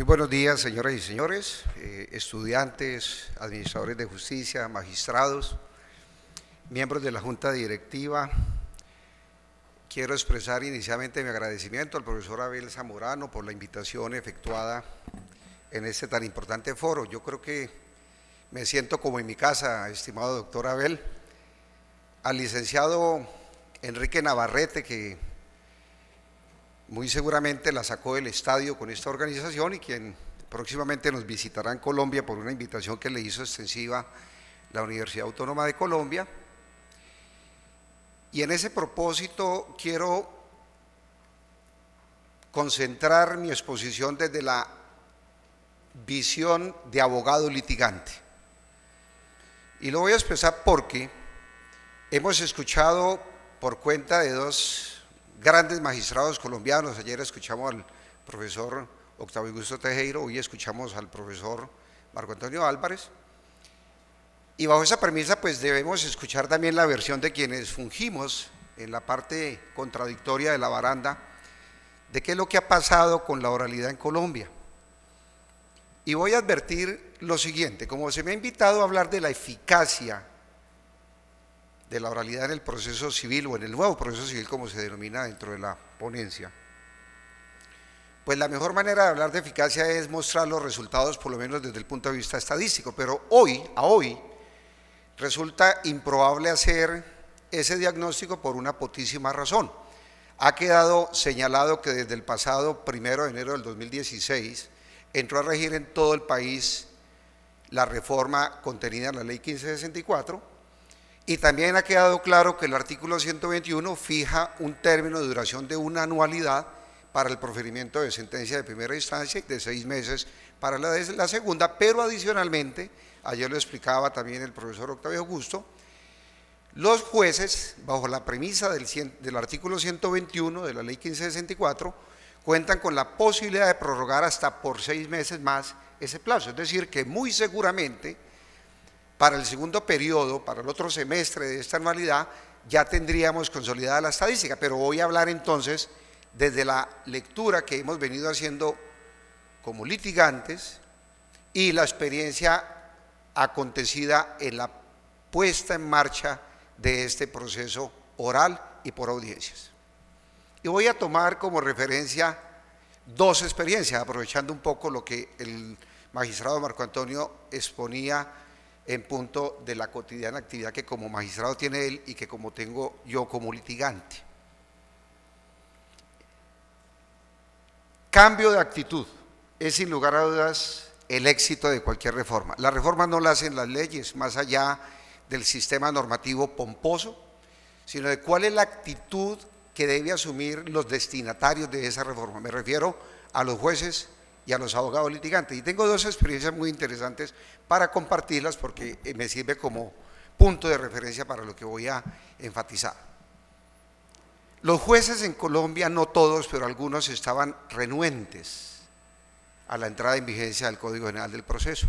Muy buenos días, señoras y señores, estudiantes, administradores de justicia, magistrados, miembros de la Junta Directiva. Quiero expresar inicialmente mi agradecimiento al profesor Abel Zamorano por la invitación efectuada en este tan importante foro. Yo creo que me siento como en mi casa, estimado doctor Abel, al licenciado Enrique Navarrete, que muy seguramente la sacó del estadio con esta organización y quien próximamente nos visitará en Colombia por una invitación que le hizo extensiva la Universidad Autónoma de Colombia. Y en ese propósito quiero concentrar mi exposición desde la visión de abogado litigante. Y lo voy a expresar porque hemos escuchado por cuenta de dos grandes magistrados colombianos. Ayer escuchamos al profesor Octavio Augusto Tejero, hoy escuchamos al profesor Marco Antonio Álvarez, y bajo esa premisa pues debemos escuchar también la versión de quienes fungimos en la parte contradictoria de la baranda de qué es lo que ha pasado con la oralidad en Colombia. Y voy a advertir lo siguiente: como se me ha invitado a hablar de la eficacia de la oralidad en el proceso civil o en el nuevo proceso civil como se denomina dentro de la ponencia, pues la mejor manera de hablar de eficacia es mostrar los resultados, por lo menos desde el punto de vista estadístico, pero hoy resulta improbable hacer ese diagnóstico por una potísima razón. Ha quedado señalado que desde el pasado 1 de enero del 2016 entró a regir en todo el país la reforma contenida en la ley 1564, y también ha quedado claro que el artículo 121 fija un término de duración de una anualidad para el proferimiento de sentencia de primera instancia y de 6 meses para la de la segunda, pero adicionalmente, ayer lo explicaba también el profesor Octavio Augusto, los jueces, bajo la premisa del artículo 121 de la ley 1564, cuentan con la posibilidad de prorrogar hasta por 6 meses más ese plazo, es decir, que muy seguramente para el segundo periodo, para el otro semestre de esta anualidad, ya tendríamos consolidada la estadística, pero voy a hablar entonces desde la lectura que hemos venido haciendo como litigantes y la experiencia acontecida en la puesta en marcha de este proceso oral y por audiencias. Y voy a tomar como referencia dos experiencias, aprovechando un poco lo que el magistrado Marco Antonio exponía en punto de la cotidiana actividad que como magistrado tiene él y que como tengo yo como litigante. Cambio de actitud es sin lugar a dudas el éxito de cualquier reforma. La reforma no la hacen las leyes, más allá del sistema normativo pomposo, sino de cuál es la actitud que deben asumir los destinatarios de esa reforma. Me refiero a los jueces y a los abogados litigantes. Y tengo dos experiencias muy interesantes para compartirlas porque me sirve como punto de referencia para lo que voy a enfatizar. Los jueces en Colombia, no todos, pero algunos estaban renuentes a la entrada en vigencia del Código General del Proceso.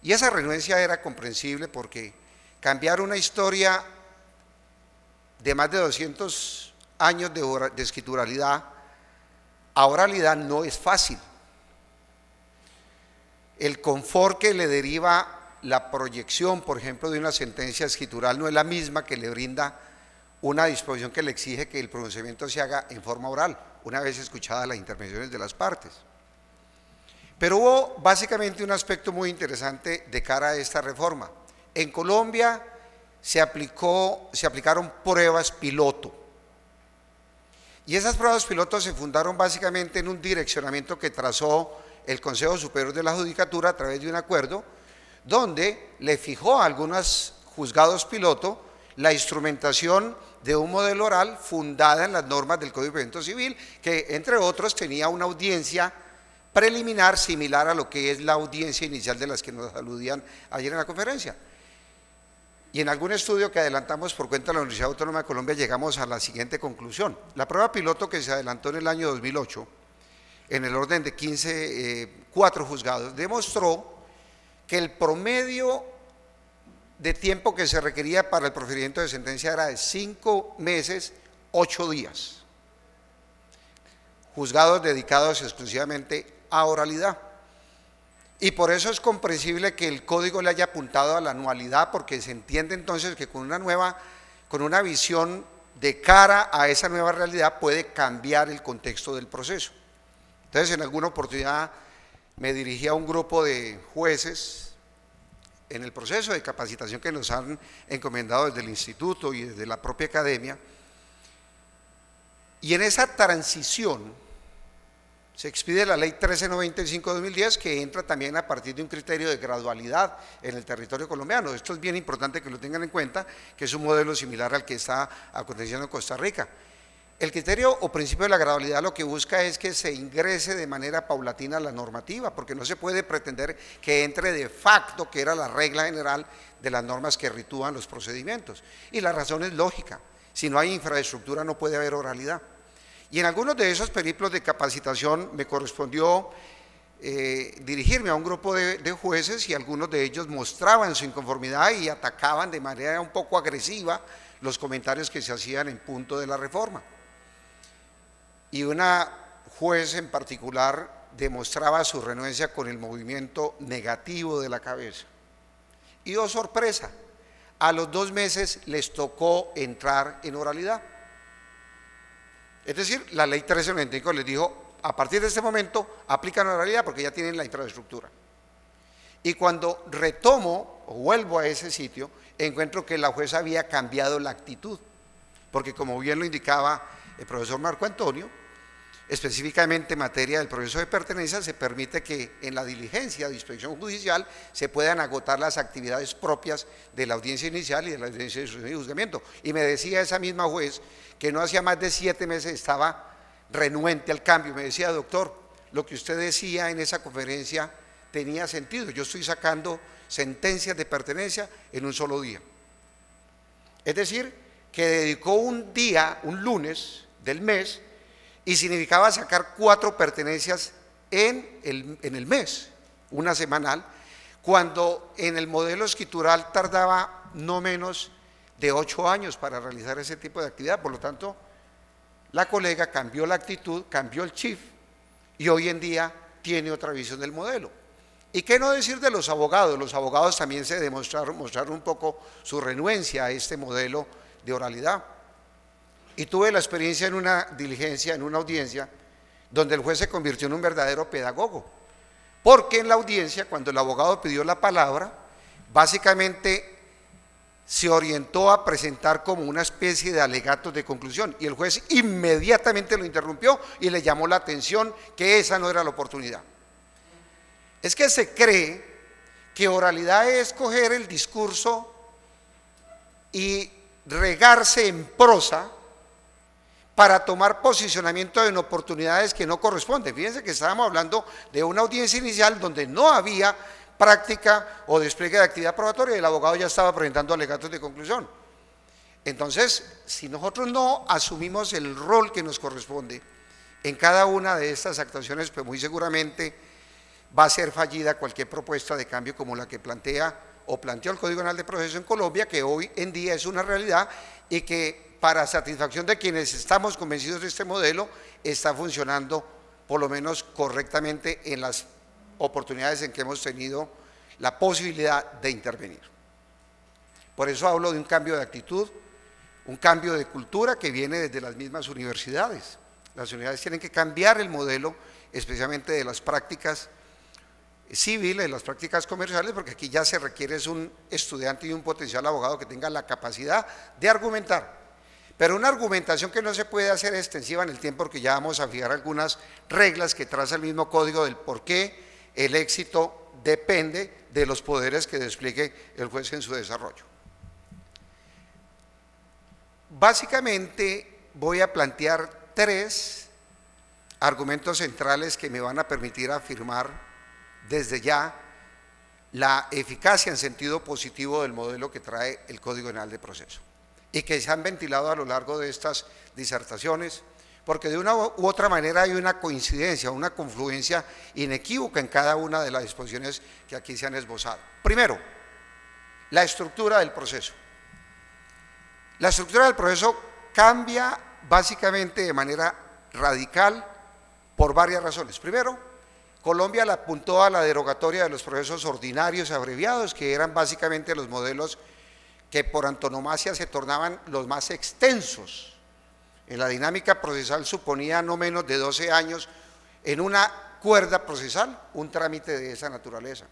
Y esa renuencia era comprensible porque cambiar una historia de más de 200 años de escrituralidad a oralidad no es fácil. El confort que le deriva la proyección, por ejemplo, de una sentencia escritural no es la misma que le brinda una disposición que le exige que el pronunciamiento se haga en forma oral, una vez escuchadas las intervenciones de las partes. Pero hubo básicamente un aspecto muy interesante de cara a esta reforma. En Colombia se aplicaron pruebas piloto. Y esas pruebas piloto se fundaron básicamente en un direccionamiento que trazó el Consejo Superior de la Judicatura a través de un acuerdo donde le fijó a algunos juzgados piloto la instrumentación de un modelo oral fundada en las normas del Código de Procedimiento Civil, que entre otros tenía una audiencia preliminar similar a lo que es la audiencia inicial de las que nos aludían ayer en la conferencia. Y en algún estudio que adelantamos por cuenta de la Universidad Autónoma de Colombia llegamos a la siguiente conclusión. La prueba piloto que se adelantó en el año 2008, en el orden de 4 juzgados, demostró que el promedio de tiempo que se requería para el proferimiento de sentencia era de 5 meses, 8 días. Juzgados dedicados exclusivamente a oralidad. Y por eso es comprensible que el código le haya apuntado a la anualidad, porque se entiende entonces que con una visión de cara a esa nueva realidad puede cambiar el contexto del proceso. Entonces, en alguna oportunidad me dirigí a un grupo de jueces en el proceso de capacitación que nos han encomendado desde el instituto y desde la propia academia, y en esa transición se expide la ley 1395-2010, que entra también a partir de un criterio de gradualidad en el territorio colombiano. Esto es bien importante que lo tengan en cuenta, que es un modelo similar al que está aconteciendo en Costa Rica. El criterio o principio de la gradualidad lo que busca es que se ingrese de manera paulatina a la normativa, porque no se puede pretender que entre de facto, que era la regla general de las normas que ritúan los procedimientos. Y la razón es lógica: si no hay infraestructura no puede haber oralidad. Y en algunos de esos periplos de capacitación me correspondió dirigirme a un grupo de jueces, y algunos de ellos mostraban su inconformidad y atacaban de manera un poco agresiva los comentarios que se hacían en punto de la reforma. Y una juez en particular demostraba su renuencia con el movimiento negativo de la cabeza. Y oh sorpresa, a los 2 meses les tocó entrar en oralidad. Es decir, la ley 1395 les dijo: a partir de este momento aplican oralidad porque ya tienen la infraestructura. Y cuando retomo o vuelvo a ese sitio, encuentro que la jueza había cambiado la actitud, porque como bien lo indicaba el profesor Marco Antonio, específicamente en materia del proceso de pertenencia, se permite que en la diligencia de inspección judicial se puedan agotar las actividades propias de la audiencia inicial y de la audiencia de instrucción y juzgamiento. Y me decía esa misma juez que no hacía más de 7 meses estaba renuente al cambio. Me decía: doctor, lo que usted decía en esa conferencia tenía sentido, yo estoy sacando sentencias de pertenencia en un solo día. Es decir, que dedicó un día, un lunes del mes, y significaba sacar 4 pertenencias en el mes, una semanal, cuando en el modelo escritural tardaba no menos de 8 años para realizar ese tipo de actividad. Por lo tanto, la colega cambió la actitud, cambió el chip, y hoy en día tiene otra visión del modelo. ¿Y qué no decir de los abogados? Los abogados también mostraron un poco su renuencia a este modelo de oralidad. Y tuve la experiencia en una diligencia, en una audiencia, donde el juez se convirtió en un verdadero pedagogo, porque en la audiencia, cuando el abogado pidió la palabra, básicamente se orientó a presentar como una especie de alegatos de conclusión, y el juez inmediatamente lo interrumpió y le llamó la atención que esa no era la oportunidad. Es que se cree que oralidad es coger el discurso y regarse en prosa para tomar posicionamiento en oportunidades que no corresponden. Fíjense que estábamos hablando de una audiencia inicial donde no había práctica o despliegue de actividad probatoria y el abogado ya estaba presentando alegatos de conclusión. Entonces, si nosotros no asumimos el rol que nos corresponde en cada una de estas actuaciones, pues muy seguramente va a ser fallida cualquier propuesta de cambio como la que plantea o planteó el Código Penal de Proceso en Colombia, que hoy en día es una realidad y que, para satisfacción de quienes estamos convencidos de este modelo, está funcionando por lo menos correctamente en las oportunidades en que hemos tenido la posibilidad de intervenir. Por eso hablo de un cambio de actitud, un cambio de cultura que viene desde las mismas universidades. Las universidades tienen que cambiar el modelo, especialmente de las prácticas civiles, las prácticas comerciales, porque aquí ya se requiere es un estudiante y un potencial abogado que tenga la capacidad de argumentar. Pero una argumentación que no se puede hacer extensiva en el tiempo, porque ya vamos a fijar algunas reglas que traza el mismo código del por qué el éxito depende de los poderes que despliegue el juez en su desarrollo. Básicamente voy a plantear 3 argumentos centrales que me van a permitir afirmar desde ya la eficacia en sentido positivo del modelo que trae el Código Penal de Proceso, y que se han ventilado a lo largo de estas disertaciones, porque de una u otra manera hay una coincidencia, una confluencia inequívoca en cada una de las disposiciones que aquí se han esbozado. Primero, la estructura del proceso. La estructura del proceso cambia básicamente de manera radical por varias razones. Primero, Colombia la apuntó a la derogatoria de los procesos ordinarios abreviados, que eran básicamente los modelos que por antonomasia se tornaban los más extensos. En la dinámica procesal suponía no menos de 12 años en una cuerda procesal, un trámite de esa naturaleza.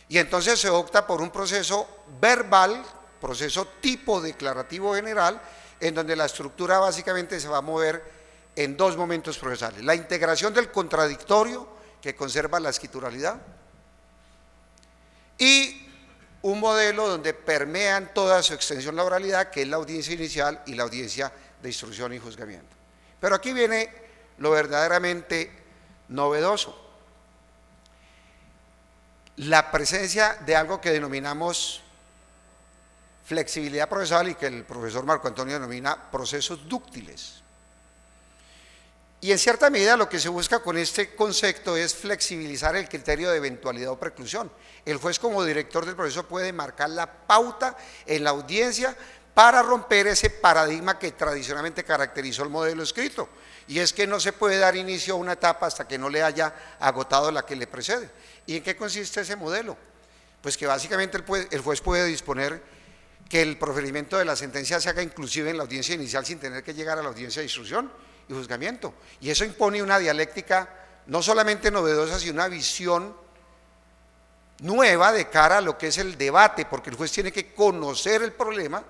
Y entonces se opta por un proceso verbal, proceso tipo declarativo general, en donde la estructura básicamente se va a mover en dos momentos procesales: la integración del contradictorio, que conserva la escrituralidad, y un modelo donde permean toda su extensión la oralidad, que es la audiencia inicial y la audiencia de instrucción y juzgamiento. Pero aquí viene lo verdaderamente novedoso: la presencia de algo que denominamos flexibilidad procesal y que el profesor Marco Antonio denomina procesos dúctiles. Y en cierta medida lo que se busca con este concepto es flexibilizar el criterio de eventualidad o preclusión. El juez, como director del proceso, puede marcar la pauta en la audiencia para romper ese paradigma que tradicionalmente caracterizó el modelo escrito, y es que no se puede dar inicio a una etapa hasta que no le haya agotado la que le precede. ¿Y en qué consiste ese modelo? Pues que básicamente el juez puede disponer que el proferimiento de la sentencia se haga inclusive en la audiencia inicial sin tener que llegar a la audiencia de instrucción y juzgamiento, y eso impone una dialéctica no solamente novedosa, sino una visión nueva de cara a lo que es el debate, porque el juez tiene que conocer el problema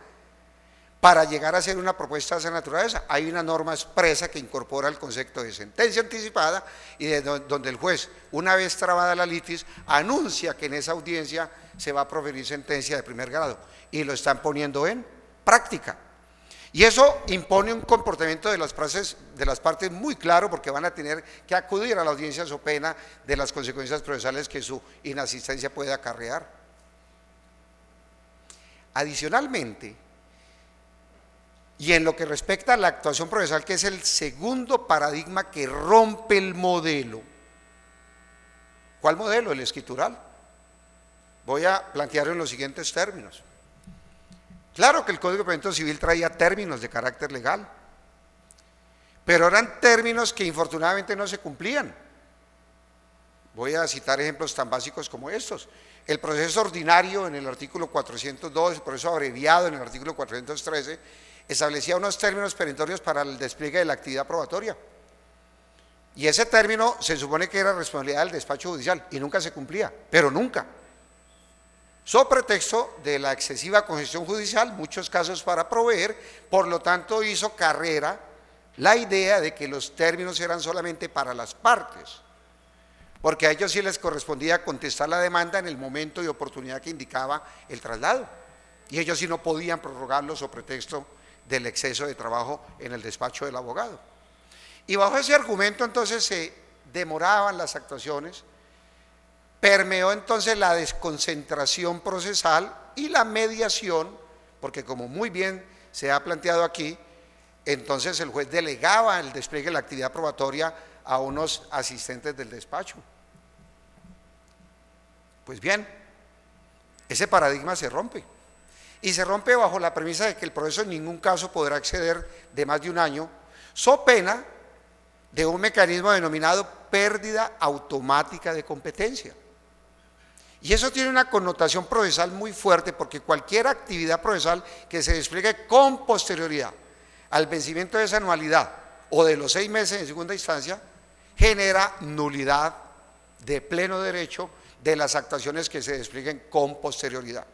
para llegar a hacer una propuesta de esa naturaleza. Hay una norma expresa que incorpora el concepto de sentencia anticipada y donde el juez, una vez trabada la litis, anuncia que en esa audiencia se va a proferir sentencia de primer grado, y lo están poniendo en práctica. Y eso impone un comportamiento de las partes muy claro, porque van a tener que acudir a la audiencia so pena de las consecuencias procesales que su inasistencia puede acarrear. Adicionalmente, y en lo que respecta a la actuación procesal, que es el segundo paradigma que rompe el modelo. ¿Cuál modelo? El escritural. Voy a plantearlo en los siguientes términos. Claro que el Código de Procedimiento Civil traía términos de carácter legal, pero eran términos que infortunadamente no se cumplían. Voy a citar ejemplos tan básicos como estos: el proceso ordinario en el artículo 402, el proceso abreviado en el artículo 413, establecía unos términos perentorios para el despliegue de la actividad probatoria, y ese término se supone que era responsabilidad del despacho judicial y nunca se cumplía, pero nunca. So pretexto de la excesiva congestión judicial, muchos casos para proveer, por lo tanto hizo carrera la idea de que los términos eran solamente para las partes, porque a ellos sí les correspondía contestar la demanda en el momento y oportunidad que indicaba el traslado, y ellos sí no podían prorrogarlo so pretexto del exceso de trabajo en el despacho del abogado. Y bajo ese argumento entonces se demoraban las actuaciones. Permeó entonces la desconcentración procesal y la mediación, porque como muy bien se ha planteado aquí, entonces el juez delegaba el despliegue de la actividad probatoria a unos asistentes del despacho. Pues bien, ese paradigma se rompe, y se rompe bajo la premisa de que el proceso en ningún caso podrá exceder de más de un año, so pena de un mecanismo denominado pérdida automática de competencia. Y eso tiene una connotación procesal muy fuerte, porque cualquier actividad procesal que se despliegue con posterioridad al vencimiento de esa anualidad o de los 6 meses en segunda instancia genera nulidad de pleno derecho de las actuaciones que se desplieguen con posterioridad.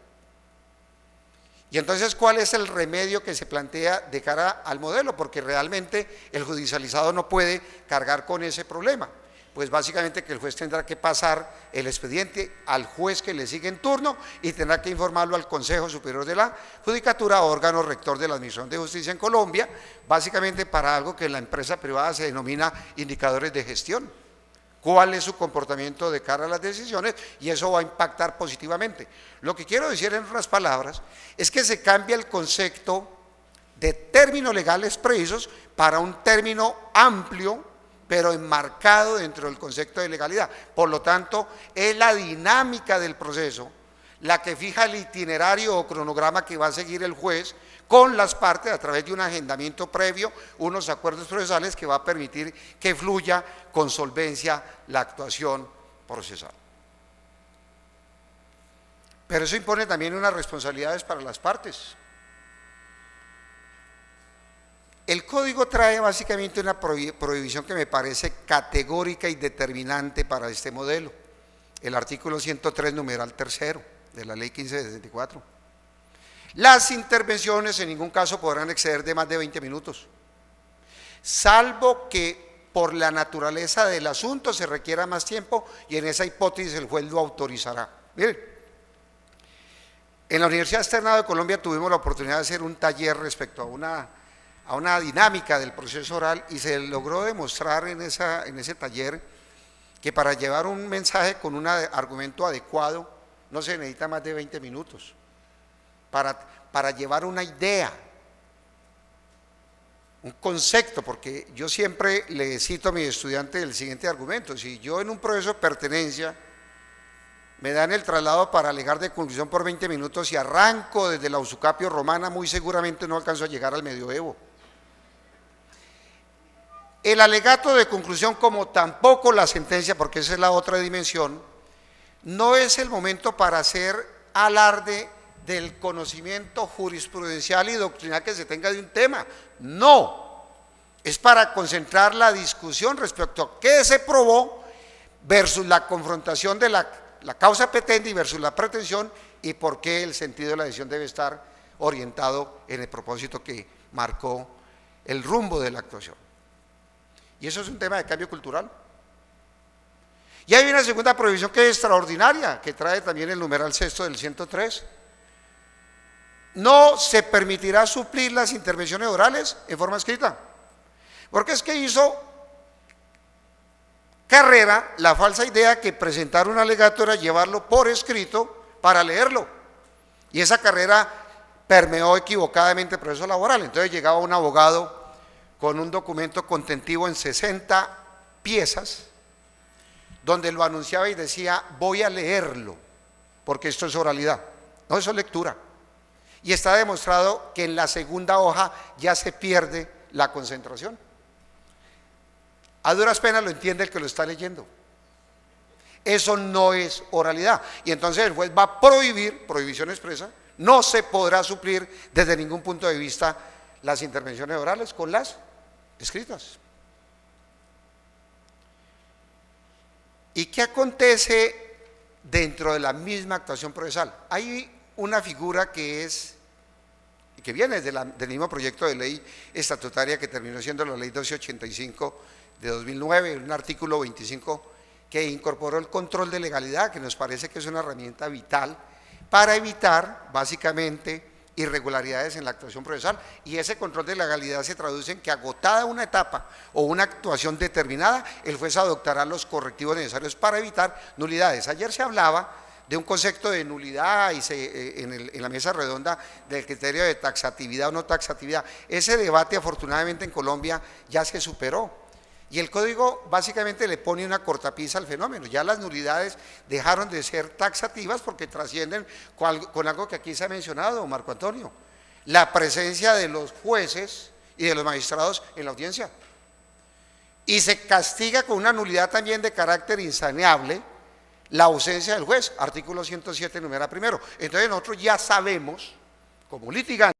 Y entonces, ¿cuál es el remedio que se plantea de cara al modelo? Porque realmente el judicializado no puede cargar con ese problema. Pues básicamente que el juez tendrá que pasar el expediente al juez que le sigue en turno y tendrá que informarlo al Consejo Superior de la Judicatura, órgano rector de la Administración de Justicia en Colombia, básicamente para algo que en la empresa privada se denomina indicadores de gestión. ¿Cuál es su comportamiento de cara a las decisiones? Y eso va a impactar positivamente. Lo que quiero decir en otras palabras es que se cambia el concepto de términos legales precisos para un término amplio, pero enmarcado dentro del concepto de legalidad. Por lo tanto, es la dinámica del proceso la que fija el itinerario o cronograma que va a seguir el juez con las partes a través de un agendamiento previo, unos acuerdos procesales que va a permitir que fluya con solvencia la actuación procesal. Pero eso impone también unas responsabilidades para las partes. El código trae básicamente una prohibición que me parece categórica y determinante para este modelo. El artículo 103, numeral tercero de la ley 1564. Las intervenciones en ningún caso podrán exceder de más de 20 minutos, salvo que por la naturaleza del asunto se requiera más tiempo, y en esa hipótesis el juez lo autorizará. Miren, en la Universidad Externado de Colombia tuvimos la oportunidad de hacer un taller respecto a una dinámica del proceso oral, y se logró demostrar en ese taller que para llevar un mensaje con un argumento adecuado no se necesita más de 20 minutos. Para llevar una idea, un concepto, porque yo siempre le cito a mis estudiantes el siguiente argumento: si yo en un proceso de pertenencia me dan el traslado para alegar de conclusión por 20 minutos y arranco desde la usucapio romana, muy seguramente no alcanzo a llegar al medioevo. El alegato de conclusión, como tampoco la sentencia, porque esa es la otra dimensión, no es el momento para hacer alarde del conocimiento jurisprudencial y doctrinal que se tenga de un tema. No, es para concentrar la discusión respecto a qué se probó versus la confrontación de la causa petendi versus la pretensión, y por qué el sentido de la decisión debe estar orientado en el propósito que marcó el rumbo de la actuación. Y eso es un tema de cambio cultural. Y hay una segunda prohibición que es extraordinaria, que trae también el numeral sexto del 103. No se permitirá suplir las intervenciones orales en forma escrita, porque es que hizo carrera la falsa idea que presentar un alegato era llevarlo por escrito para leerlo, y esa carrera permeó equivocadamente el proceso laboral. Entonces llegaba un abogado con un documento contentivo en 60 piezas, donde lo anunciaba y decía: voy a leerlo, porque esto es oralidad. No, eso es lectura. Y está demostrado que en la segunda hoja ya se pierde la concentración. A duras penas lo entiende el que lo está leyendo. Eso no es oralidad. Y entonces el juez va a prohibir, prohibición expresa, no se podrá suplir desde ningún punto de vista las intervenciones orales con las escritas. ¿Y qué acontece dentro de la misma actuación procesal? Hay una figura que viene del mismo proyecto de ley estatutaria que terminó siendo la ley 1285 de 2009, un artículo 25 que incorporó el control de legalidad, que nos parece que es una herramienta vital para evitar básicamente irregularidades en la actuación procesal. Y ese control de legalidad se traduce en que, agotada una etapa o una actuación determinada, el juez adoptará los correctivos necesarios para evitar nulidades. Ayer se hablaba de un concepto de nulidad y en la mesa redonda del criterio de taxatividad o no taxatividad. Ese debate afortunadamente en Colombia ya se superó, y el código básicamente le pone una cortapisa al fenómeno. Ya las nulidades dejaron de ser taxativas porque trascienden con algo que aquí se ha mencionado, Marco Antonio: la presencia de los jueces y de los magistrados en la audiencia. Y se castiga con una nulidad también de carácter insaneable la ausencia del juez, artículo 107, numeral primero. Entonces nosotros ya sabemos, como litigantes,